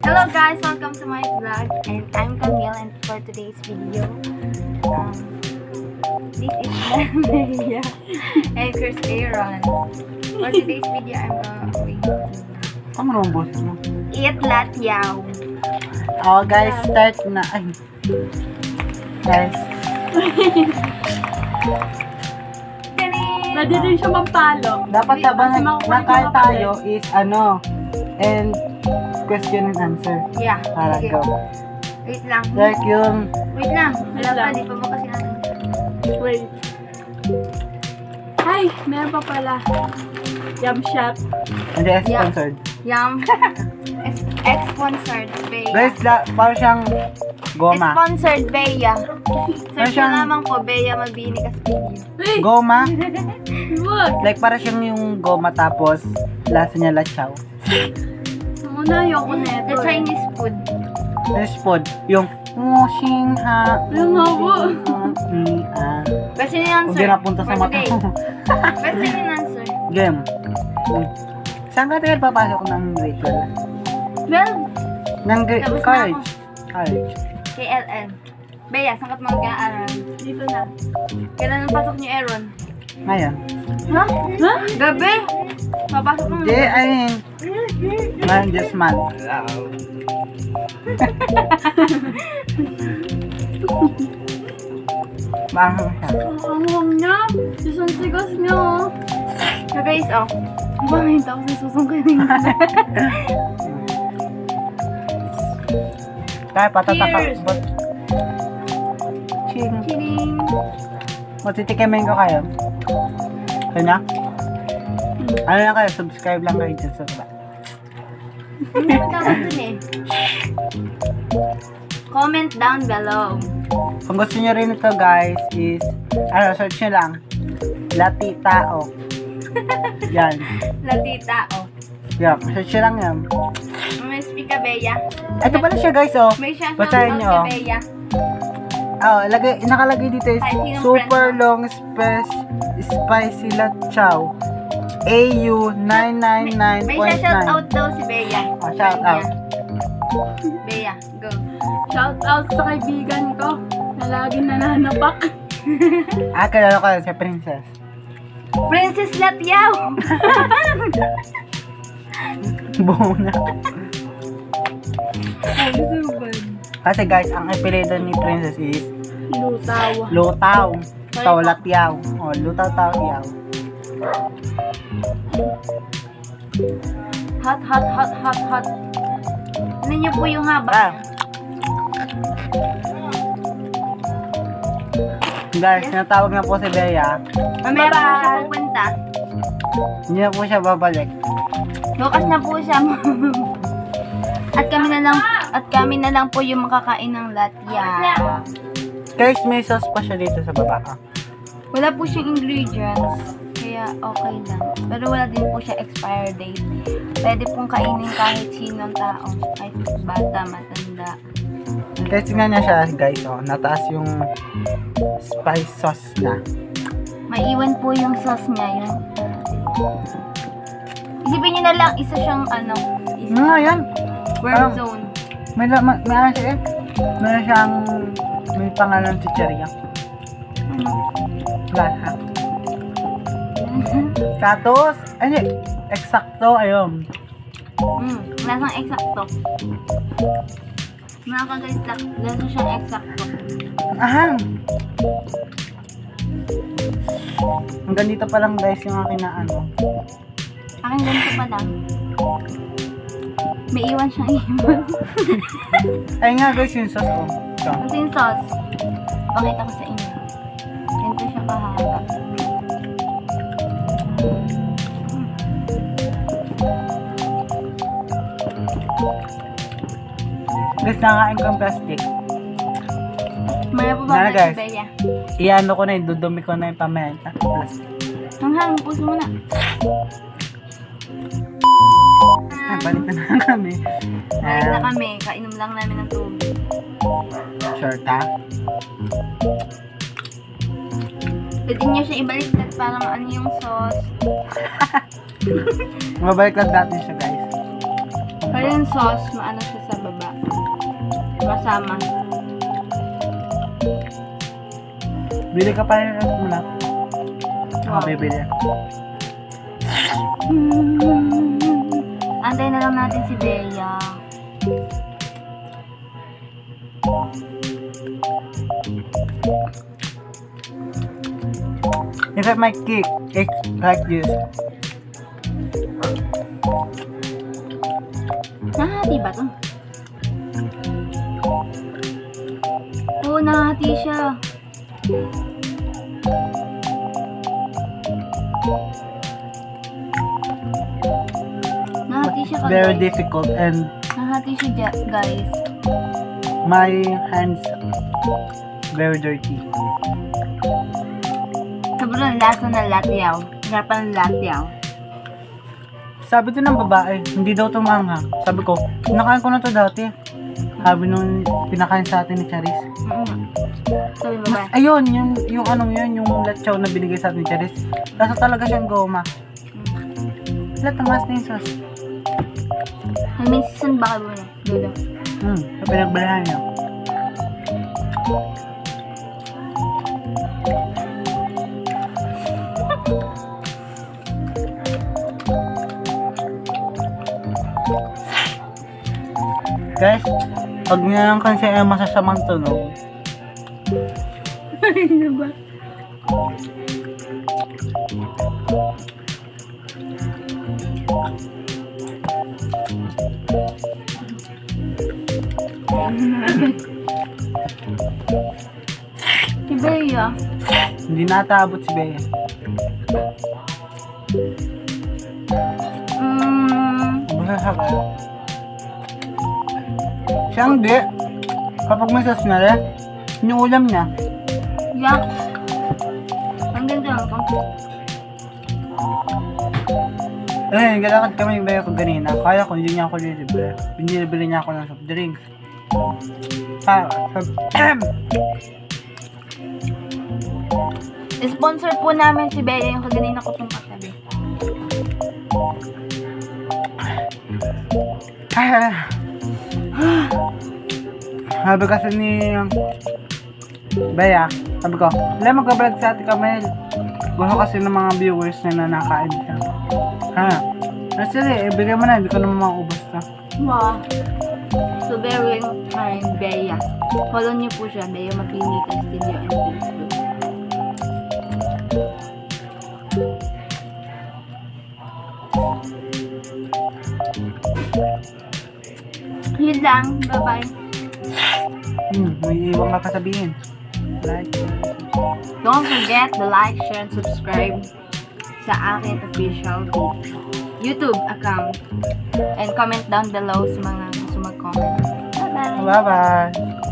Hello guys, welcome to my vlog, and I'm Camille, and for today's video, this is Maria and Chris Aaron. For today's video, I'm going to Ano ang boses mo? eat latyaw. Oh guys, start na. Ay. Guys, Pwede rin siya mampalo. dapat Wait, habang kasi makukulit nakain mga tayo is and question and answer. Yeah, Para sige. go. Wait lang. Like yung, Wait lang. Wala pa, lang. di pa mo kasi natin. Wait. Ay, meron pa pala. Yum shot. hindi Yeah. sponsored. Yum. Ex-sponsored, Bea. Guys, parang siyang goma. Sponsored, Bea. Search siyang- mo lamang po, Bea Mabini Castillo. Wait, Goma? wag. Like para siyang yung goma tapos lasa niya latsaw. Muna, ayoko na ito. The Chinese food. This food, yung mushing ha. Yung habo. Basta yung Huwag answer. din napunta sa for mata today. ko. Basta yung answer. Game. Saan ka tayo papasok ng grade 12? Well, Ng Tapos na college. College. KLN. Bea, saan ka mag-aaral? Dito na. Kailan ang pasok niyo, Aaron? Ngayon. Ha? Ha? Gabi? Papasok mo Hindi, I mean, ngayon this month. Maanghang siya. Ang hum niya. Sigas niya, oh. So guys, oh. Bakit ako sa susong kanina? Kaya patataka. Cheers! Ching. Kidding. Matitikimin ko kayo. Kaya na? Ano lang kayo, subscribe lang kayo dyan sa baba. Hindi mo tawag dun eh. Comment down below. Kung gusto nyo rin ito guys is, search nyo lang. Latitao. Yan. Latita, oh. Yan, search nyo lang yan. May speak ka, Bea. Ito pala siya guys oh. May shout Basahin out nyo, oh. ka, Bea. Nakalagay dito is Kahit sinong super friend mo. long spicy latchow. AU May shout out 999.9. daw si Bea. Oh, shout out. Bea, go. Shout out sa kaibigan ko na laging nananapak. Kilala ko si Princess. Princess Latyaw! Buo na. Ay, subad. Kasi guys, ang apelido ni Princess is Lutaw. Lutaw. Taulatyaw. O, Lutaw Taulatyaw. Hot, hot, hot, hot, hot. Ano niyo po yung haba? Guys, natawag na po si Bea. Mamaya po siya Bye-bye. pupunta. Hindi na po siya babalik. Bukas na po siya. At kami na lang po yung makakain ng latya. Guys, may sauce pa siya dito sa baba. Wala po siyang ingredients. Kaya okay lang. Pero wala din po siya expire date. Pwede pong kainin kahit sinong tao. Kahit bata, matanda. Guys, tingnan niya siya guys. Oh, nataas yung spice sauce niya. Maiwan po yung sauce niya. Isipin niyo na lang, isa siyang Yan. worm Parang- zone. May ano siya eh. Meron siyang may pangalan si Cheria. Lahat. Katos. Ay, eksakto. Ayun. Lasang eksakto. Mga ka-guys, lasa siyang eksakto. Ahang. Hanggang dito pa lang guys yung akin na ano. Akin ganito pa lang. May iwan siyang iwan. Ay nga guys yung sauce ko. Ito. Ito yung sauce. Pakita ko sa inyo. Ganito siya kahaba. Guys, nakain ko yung plastic. Maya po Nara, ba guys. si Bea? Iano ko na yun, dudumi ko na yung pamenta. Plastic. Hanghang, puso mo na. Ay, balik na lang kami. Balik na kami. Kainom lang namin ng tubig. Short ha? Pwede nyo siya ibaliktad parang ano yung sauce. Mabalik lang natin siya guys. Pero yung sauce, maano siya sa baba. Kasama. Bili ka pa rin muna. Ako Wow. bibili. Antay na lang natin si Bea. If I make cake, it's like this. Nahati ba to? Oo, nahati siya. Nahati siya Very guys. difficult and Nahati siya guys. my hands very dirty. Sobrang lasa ng latyaw. Hirapan ng latyaw. Sabi to ng babae, hindi daw tumanga. Sabi ko, pinakain ko na to dati. Sabi nung pinakain sa atin ni Charis. Sabi mo ba? Ayun, yung anong yun, yung latsaw na binigay sa atin ni Charis. Lasa talaga siyang goma. Wala, tamas na yung sauce. May season ba ka muna? Dulo. Sa pinagbalahan niya. Guys, pag nilang kasi ay masasamang tunog, Ano ba? Si Bea. hindi nataabot si Bea. Basta sabi. Siya hindi. Kapag may sauce na rin, yung ulam niya. Yak. Ang ganda lang ito. Eh, galakad kami yung Bea ko ganina. Kaya ko, hindi niya ako lilibre. Binilibili niya ako ng soft drinks. Sponsor po namin si Bea yung kaganina ko pong katabi. Sabi kasi ni Bea, sabi ko, wala magka-vlog sa Ate Kamel. Gusto kasi ng mga viewers na nanakain siya. Ha? Sige, ibigay mo na, hindi ko naman maubos na. Wow. So, very kind, Bea. Follow niyo po siya, Bea Mapini Castillo and Facebook. Yun lang. Bye-bye. May iwan ka pa sabihin. Like. Don't forget to like, share, and subscribe sa akin official YouTube account. And comment down below sa mga gusto mag-comment. Bye-bye! Bye-bye!